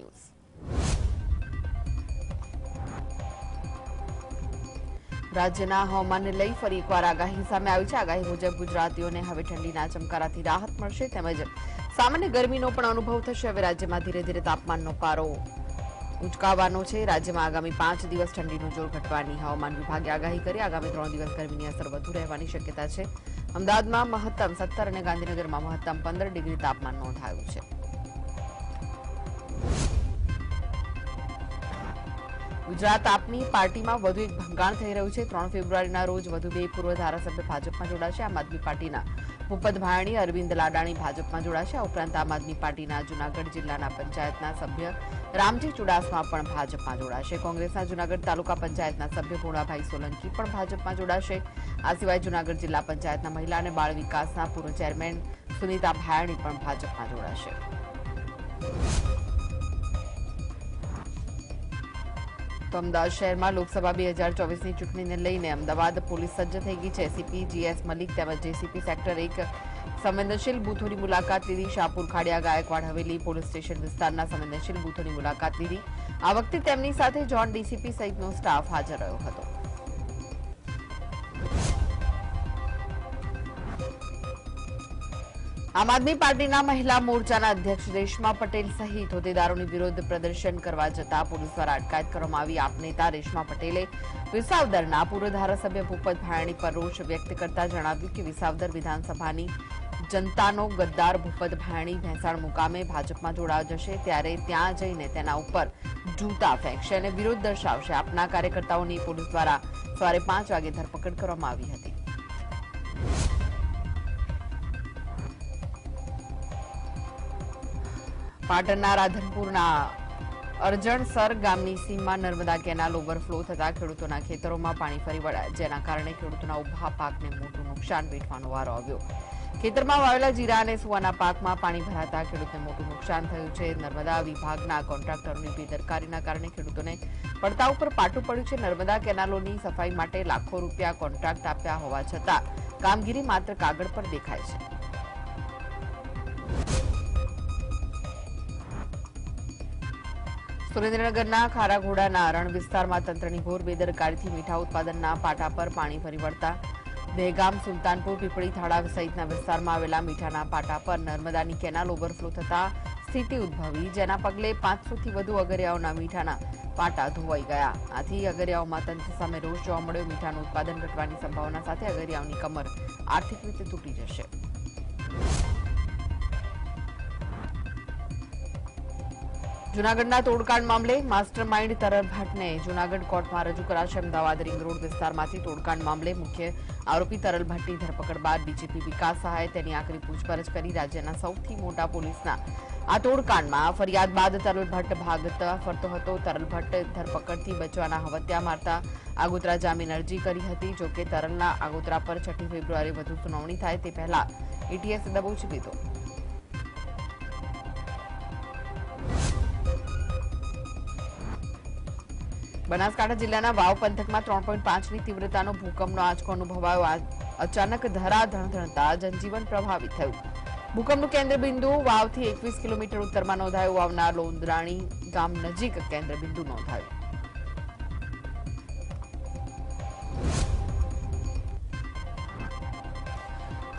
News. રાજ્યના હવામાનને લઈ ફરી એકવાર આગાહી સામે આવી છે। આગાહી મુજબ ગુજરાતીઓને હવે ઠંડીના ચમકારાથી રાહત મળશે તેમજ સામાન્ય ગરમીનો પણ અનુભવ થશે। હવે રાજ્યમાં ધીરે ધીરે તાપમાનનો પારો ઉંચકાવાનો છે। રાજ્યમાં આગામી 5 દિવસ ઠંડીનું જોર ઘટવાની હવામાન વિભાગે આગાહી કરી। આગામી 3 દિવસ ગરમીની અસર વધુ રહેવાની શક્યતા છે। અમદાવાદમાં મહત્તમ 17 અને ગાંધીનગરમાં મહત્તમ 15 ડિગ્રી તાપમાન નોંધાયું છે। ગુજરાત આપની પાર્ટીમાં વધુ એક ભંગાણ થઈ રહ્યું છે। 3 ફેબ્રુઆરીના રોજ વધુ 2 પૂર્વ ધારાસભ્ય ભાજપમાં જોડાશે। આમ આદમી પાર્ટીના ભૂપત ભાયણી, અરવિંદ લાડાણી ભાજપમાં જોડાશે। આ ઉપરાંત આમ આદમી પાર્ટીના જૂનાગઢ જિલ્લાના પંચાયતના સભ્ય રામજી ચુડાસમા પણ ભાજપમાં જોડાશે। કોંગ્રેસના જૂનાગઢ તાલુકા પંચાયતના સભ્ય ભોળાભાઈ સોલંકી પણ ભાજપમાં જોડાશે। આ સિવાય જૂનાગઢ જિલ્લા પંચાયતના મહિલા અને બાળ વિકાસના પૂર્વ ચેરમેન સુનીતા ભાયણી પણ ભાજપમાં જોડાશે। તો અમદાવાદ શહેરમાં લોકસભા 2024ની ચૂંટણીને લઈને અમદાવાદ પોલીસ સજ્જ થઈ ગઈ છે। એસીપી જીએસ મલિક તેમજ જેસીપી સેક્ટર 1 સંવેદનશીલ બૂથોની મુલાકાત લીધી। શાહપુર ખાડિયા ગાયકવાડ હવેલી પોલીસ સ્ટેશન વિસ્તારના સંવેદનશીલ બૂથોની મુલાકાત લીધી। આ વખતે તેમની સાથે જોન ડીસીપી સહિતનો સ્ટાફ હાજર રહ્યો હતો। આમ આદમી પાર્ટીના મહિલા મોરચાના અધ્યક્ષ રેશમા પટેલ સહિત હોદ્દેદારોની વિરોધ પ્રદર્શન કરવા જતા પોલીસ દ્વારા અટકાયત કરવામાં આવી। આપ નેતા રેશમા પટેલે વિસાવદરના પૂર્વ ધારાસભ્ય ભૂપત ભાયણી પર રોષ વ્યક્ત કરતા જણાવ્યું કે વિસાવદર વિધાનસભાની જનતાનો ગદ્દાર ભૂપત ભાયણી ભેંસાણ મુકામે ભાજપમાં જોડાવા જશે ત્યારે ત્યાં જઈને તેના ઉપર જૂતા ફેંકશે અને વિરોધ દર્શાવશે। આપના કાર્યકર્તાઓની પોલીસ દ્વારા સવારે 5 વાગે ધરપકડ કરવામાં આવી હતી। પાટણના રાધનપુરના અરજણસર ગામની સીમમાં નર્મદા કેનાલ ઓવરફ્લો થતા ખેડૂતોના ખેતરોમાં પાણી ફરી વળ્યા, જેના કારણે ખેડૂતોના ઉભા પાકને મોટું નુકસાન વેઠવાનો વારો આવ્યો। ખેતરમાં વાવેલા જીરા અને સુવાના પાકમાં પાણી ભરાતા ખેડૂતને મોટું નુકસાન થયું છે। નર્મદા વિભાગના કોન્ટ્રાક્ટરોની બેદરકારીના કારણે ખેડૂતોને પડતા ઉપર પાટું પડ્યું છે। નર્મદા કેનાલોની સફાઈ માટે લાખો રૂપિયા કોન્ટ્રાક્ટ આપ્યા હોવા છતાં કામગીરી માત્ર કાગળ પર દેખાય છે। સુરેન્દ્રનગરના ખારાઘોડાના રણ વિસ્તારમાં તંત્રની ઘોર બેદરકારીથી મીઠા ઉત્પાદનના પાટા પર પાણી ફરી વળતા દહેગામ, સુલતાનપુર, પીપળી, થાળા સહિતના વિસ્તારમાં આવેલા મીઠાના પાટા પર નર્મદાની કેનાલ ઓવરફ્લો થતા સ્થિતિ ઉદ્ભવી, જેના પગલે 500થી વધુ અગરિયાઓના મીઠાના પાટા ધોવાઈ ગયા। આથી અગરિયાઓમાં તંત્ર સામે રોષ જોવા મળ્યો। મીઠાનું ઉત્પાદન ઘટવાની સંભાવના સાથે અગરિયાઓની કમર આર્થિક રીતે તૂટી જશે। જૂનાગઢના તોડકાંડ મામલે માસ્ટર માઇન્ડ તરલ ભટ્ટને જૂનાગઢ કોર્ટમાં રજૂ કરાશે। અમદાવાદ રિંગ રોડ વિસ્તારમાંથી તોડકાંડ મામલે મુખ્ય આરોપી તરલ ભટ્ટની ધરપકડ બાદ ડીજીપી વિકાસ સહાયે તેની આકરી પૂછપરછ કરી। રાજ્યના સૌથી મોટા પોલીસના આ તોડકાંડમાં ફરિયાદ બાદ તરલ ભટ્ટ ભાગતા ફરતો હતો। તરલ ભટ્ટ ધરપકડથી બચવાના હવત્યા મારતા આગોતરા જામીન અરજી કરી હતી। જોકે તરલના આગોતરા પર 6 ફેબ્રુઆરી વધુ સુનાવણી થાય તે પહેલા એટીએસે દબોચી લીધો। બનાસકાંઠા જિલ્લાના વાવ પંથકમાં 3.5ની તીવ્રતાનો ભૂકંપનો આંચકો અનુભવાયો। અચાનક ધરાધણ ધણતા જનજીવન પ્રભાવિત થયું। ભૂકંપનું કેન્દ્રબિંદુ વાવથી 21 કિલોમીટર ઉત્તરમાં નોંધાયું। વાવના લોંદરાણી ગામ નજીક કેન્દ્રબિંદુ નોંધાયું।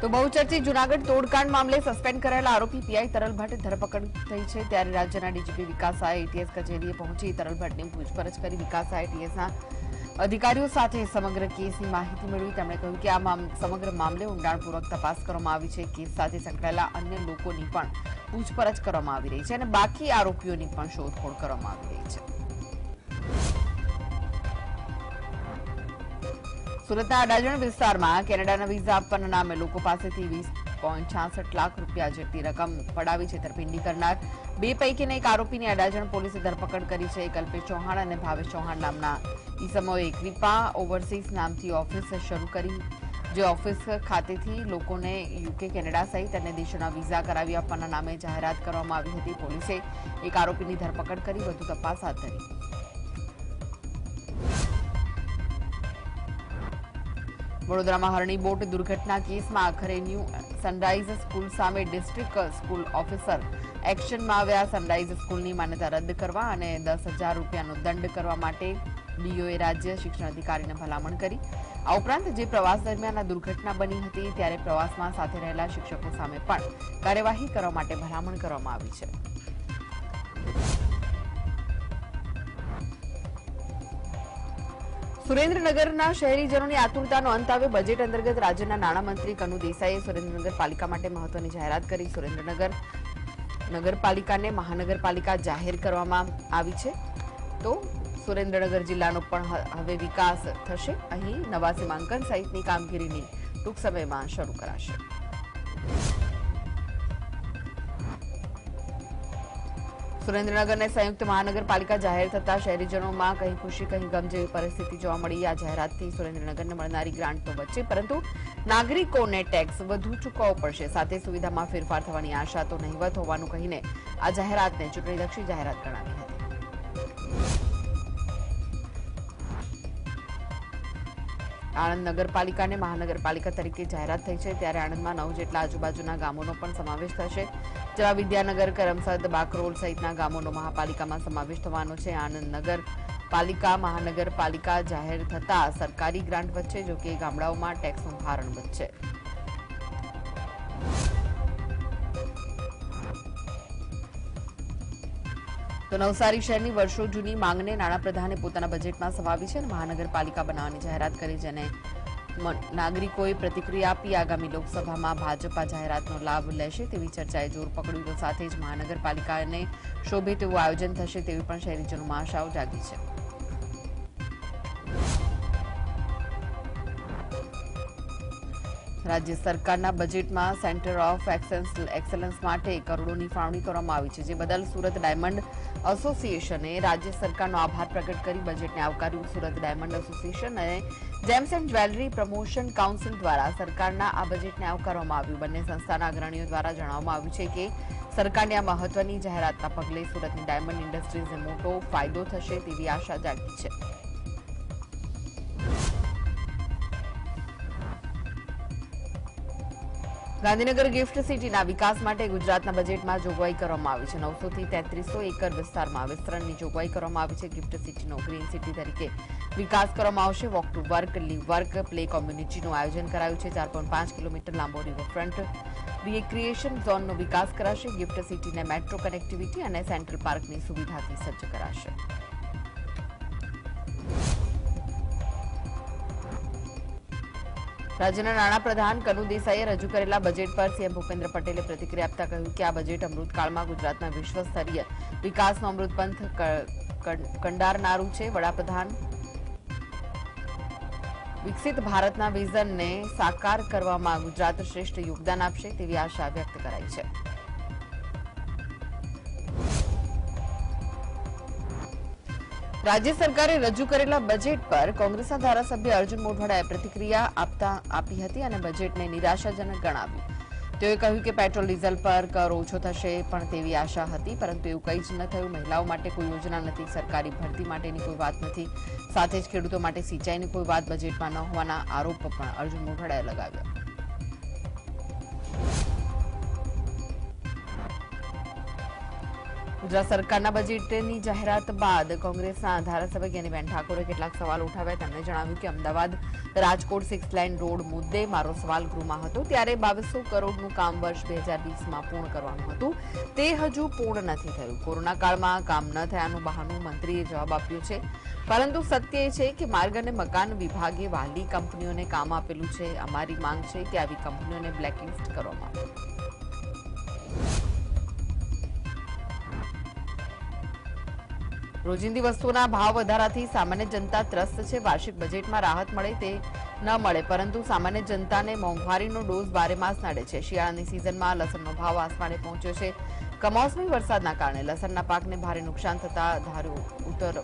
તો બહુચર્ચિત જૂનાગઢ તોડકાંડ મામલે સસ્પેન્ડ કરાયેલા આરોપી પીઆઈ તરલ ભટ્ટ ધરપકડ થઈ છે। ત્યારે રાજ્યના ડીજીપી વિકાસ સહાયે એટીએસ કચેરીએ પહોંચી તરલ ભટ્ટની પૂછપરછ કરી। વિકાસ સહાયે એટીએસના અધિકારીઓ સાથે સમગ્ર કેસની માહિતી મેળવી। તેમણે કહ્યું કે આ સમગ્ર મામલે ઊંડાણપૂર્વક તપાસ કરવામાં આવી છે। કેસ સાથે સંકળાયેલા અન્ય લોકોની પણ પૂછપરછ કરવામાં આવી રહી છે અને બાકી આરોપીઓની પણ શોધખોળ કરવામાં આવી રહી છે। સુરતના અડાજણ વિસ્તારમાં કેનેડાના વિઝા આપવાના નામે લોકો પાસેથી 20.66 લાખ રૂપિયા જેટલી રકમ પડાવી છેતરપિંડી કરનાર 2 પૈકીના એક આરોપીની અડાજણ પોલીસે ધરપકડ કરી છે। કલ્પેશ ચૌહાણ અને ભાવેશ ચૌહાણ નામના ઈસમોએ કૃપા ઓવરસીઝ નામથી ઓફિસ શરૂ કરી, જે ઓફિસ ખાતેથી લોકોને યુકે, કેનેડા સહિત અન્ય દેશોના વિઝા કરાવી આપવાના નામે જાહેરાત કરવામાં આવી હતી। પોલીસે એક આરોપીની ધરપકડ કરી વધુ તપાસ હાથ ધરી। વડોદરામાં હરણી બોટ દુર્ઘટના કેસમાં આખરે ન્યૂ સનરાઇઝ સ્કૂલ સામે ડિસ્ટ્રિક્ટ સ્કૂલ ઓફિસર એક્શનમાં આવ્યા. સનરાઈઝ સ્કૂલની માન્યતા રદ કરવા અને 10,000 રૂપિયાનો દંડ કરવા માટે ડીઓએ રાજ્ય શિક્ષણ અધિકારીને ભલામણ કરી. આ ઉપરાંત જે પ્રવાસ દરમિયાન આ દુર્ઘટના બની હતી ત્યારે પ્રવાસમાં સાથે રહેલા શિક્ષકો સામે પણ કાર્યવાહી કરવા માટે ભલામણ કરવામાં આવી છે. સુરેન્દ્રનગરના શહેરીજનોની આતુરતાનો અંત આવ્યો. બજેટ અંતર્ગત રાજ્યના નાણામંત્રી કનુ દેસાઈએ સુરેન્દ્રનગર પાલિકા માટે મહત્વની જાહેરાત કરી. સુરેન્દ્રનગર નગરપાલિકાને મહાનગરપાલિકા જાહેર કરવામાં આવી છે. તો સુરેન્દ્રનગર જિલ્લાનો પણ હવે વિકાસ થશે. અહીં નવા સીમાંકન સહિતની કામગીરીની ટૂંક સમયમાં શરૂ કરાશે. સુરેન્દ્રનગરને સંયુક્ત મહાનગરપાલિકા જાહેર થતા શહેરીજનોમાં કहीं ખુશી કहीं ગમ જેવી પરિસ્થિતિ જોવા મળી. આ જાહેરાતથી સુરેન્દ્રનગરને મળનારી ગ્રાન્ટ તો બચશે, પરંતુ નાગરિકોને ટેક્સ વધુ ચૂકવવો પડશે. સાથે સુવિધામાં ફેરફાર થવાની આશા તો નહિવત હોવાનું કહીને આ જાહેરાતને ચૂંટણીલક્ષી જાહેરાત ગણાવી હતી. આણંદ નગરપાલિકાને મહાનગરપાલિકા તરીકે જાહેરાત થઈ છે, ત્યારે આણંદમાં 9 જેટલા આજુબાજુના ગામોનો પણ સમાવેશ થશે. જેમાં વિદ્યાનગર, કરમસદ, બાકરોલ સહિતના ગામોનો મહાપાલિકામાં સમાવેશ થવાનો છે. આણંદ નગરપાલિકા મહાનગરપાલિકા જાહેર થતા સરકારી ગ્રાન્ટ વધશે, જો કે ગામડાઓમાં ટેક્સનું ભારણ વધશે. તો નવસારી શહેરની વર્ષો જૂની માંગને નાણાપ્રધાને પોતાના બજેટમાં સમાવી છે અને મહાનગરપાલિકા બનાવવાની જાહેરાત કરી, જેને નાગરિકોએ પ્રતિક્રિયા આપી. આગામી લોકસભામાં ભાજપ આ જાહેરાતનો લાભ લેશે તેવી ચર્ચાએ જોર પકડ્યું. તો સાથે જ મહાનગરપાલિકાને શોભે તેવું આયોજન થશે તેવી પણ શહેરીજનોમાં આશાઓ જાગી છે. રાજ્ય સરકારના બજેટમાં સેન્ટર ઓફ એક્સલન્સ માટે કરોડોની ફાળવણી કરવામાં આવી છે, જે બદલ સુરત ડાયમંડ એસોસિએશને રાજ્ય સરકારનો આભાર પ્રગટ કરી બજેટને આવકાર્યું. સુરત ડાયમંડ એસોસિએશન અને gems and jewellery promotion council દ્વારા સરકારના આ બજેટને આવકારવામાં આવ્યું. બંને સંસ્થાના અગ્રણીઓ દ્વારા જણાવવામાં આવ્યું છે કે સરકારની આ મહત્વની જાહેરાતના પગલે સુરતની ડાયમંડ ઇન્ડસ્ટ્રીઝને મોટો ફાયદો થશે તેવી આશા જાગી છે. ગાંધીનગર ગિફ્ટ સિટીના વિકાસ માટે ગુજરાતના બજેટમાં જોગવાઈ કરવામાં આવી છે. 900 થી 3300 એકર વિસ્તારમાં વિસ્તરણની જોગવાઈ કરવામાં આવી છે. ગિફ્ટ સિટીનો ગ્રીન સિટી તરીકે વિકાસ કરવામાં આવશે. Walk to work, live work, play કોમ્યુનિટીનું આયોજન કરાયું છે. 4.5 કિલોમીટર લાંબો રિવરફ્રન્ટ રિક્રિએશન ઝોનનો વિકાસ કરાશે. ગિફ્ટ સિટીને મેટ્રો કનેક્ટિવિટી અને સેન્ટ્રલ પાર્કની સુવિધાથી સજ્જ કરાશે. રાજ્યના નાણાપ્રધાન કનુ દેસાઈએ રજૂ કરેલા બજેટ પર સીએમ ભૂપેન્દ્ર પટેલે પ્રતિક્રિયા આપતા કહ્યું કે આ બજેટ અમૃતકાળમાં ગુજરાતના વિશ્વસ્તરીય વિકાસનો અમૃતપંથ કંડારનારું છે. વડાપ્રધાન વિકસિત ભારતના વિઝનને સાકાર કરવામાં ગુજરાત શ્રેષ્ઠ યોગદાન આપશે તેવી આશા વ્યક્ત કરાઈ છે. રાજ્ય સરકારે રજૂ કરેલા બજેટ પર કોંગ્રેસના ધારાસભ્ય અર્જુન મોઢવાડાએ પ્રતિક્રિયા આપી હતી અને બજેટને નિરાશાજનક ગણાવ્યું. તેઓએ કહ્યું કે પેટ્રોલ ડીઝલ પર કર ઓછો થશે પણ તેવી આશા હતી, પરંતુ એવું કંઈ જ ન થયું. મહિલાઓ માટે કોઈ યોજના નથી, સરકારી ભરતી માટેની કોઈ વાત નથી, સાથે જ ખેડૂતો માટે સિંચાઈની કોઈ વાત બજેટમાં ન હોવાના આરોપ પણ અર્જુન મોઢવાડાએ લગાવ્યા. ગુજરાત સરકારના બજેટની જાહેરાત બાદ કોંગ્રેસના ધારાસભ્ય જ્ઞાનીબેન ઠાકોરે કેટલાક સવાલ ઉઠાવ્યા. તેમણે જણાવ્યું કે અમદાવાદ રાજકોટ 6 લાઇન રોડ મુદ્દે મારો સવાલ ગૃહમાં હતો, ત્યારે 2200 કરોડનું કામ વર્ષ 2020માં પૂર્ણ કરવાનું હતું, તે હજુ પૂર્ણ નથી થયું. કોરોના કાળમાં કામ ન થયાનું બહાનું મંત્રીએ જવાબ આપ્યો છે, પરંતુ સત્ય એ છે કે માર્ગ અને મકાન વિભાગે વાલી કંપનીઓને કામ આપેલું છે. અમારી માંગ છે કે આવી કંપનીઓને બ્લેકલિસ્ટ કરવામાં આવે. રોજિંદી વસ્તુઓના ભાવ વધારાથી સામાન્ય જનતા ત્રસ્ત છે. વાર્ષિક બજેટમાં રાહત મળે તે ન મળે, પરંતુ સામાન્ય જનતાને મોંઘવારીનો ડોઝ બારેમાસ નડે છે. શિયાળાની સિઝનમાં લસણનો ભાવ આસમાને પહોંચ્યો છે. કમોસમી વરસાદના કારણે લસણના પાકને ભારે નુકસાન થતા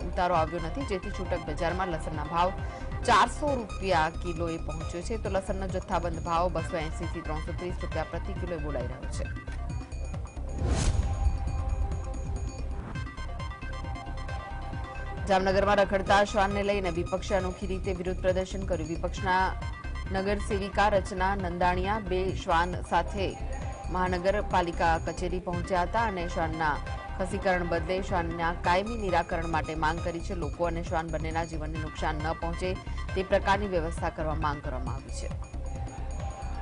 ઉતારો આવ્યો નથી, જેથી છૂટક બજારમાં લસણના ભાવ 400 રૂપિયા કિલોએ પહોંચ્યો છે. તો લસણનો જથ્થાબંધ ભાવ 280 થી 330 રૂપિયા પ્રતિ કિલોએ બોલાઈ રહ્યો છે. જામનગરમાં રખડતા શ્વાનને લઈને વિપક્ષે અનોખી રીતે વિરોધ પ્રદર્શન કર્યું. વિપક્ષના નગર સેવિકા રચના નંદાણીયા 2 શ્વાન સાથે મહાનગરપાલિકા કચેરી પહોંચ્યા હતા અને શ્વાનના ખસીકરણ બદલે શ્વાનના કાયમી નિરાકરણ માટે માંગ કરી છે. લોકો અને શ્વાન બંનેના જીવનને નુકસાન ન પહોંચે તે પ્રકારની વ્યવસ્થા કરવા માંગ કરવામાં આવી છે.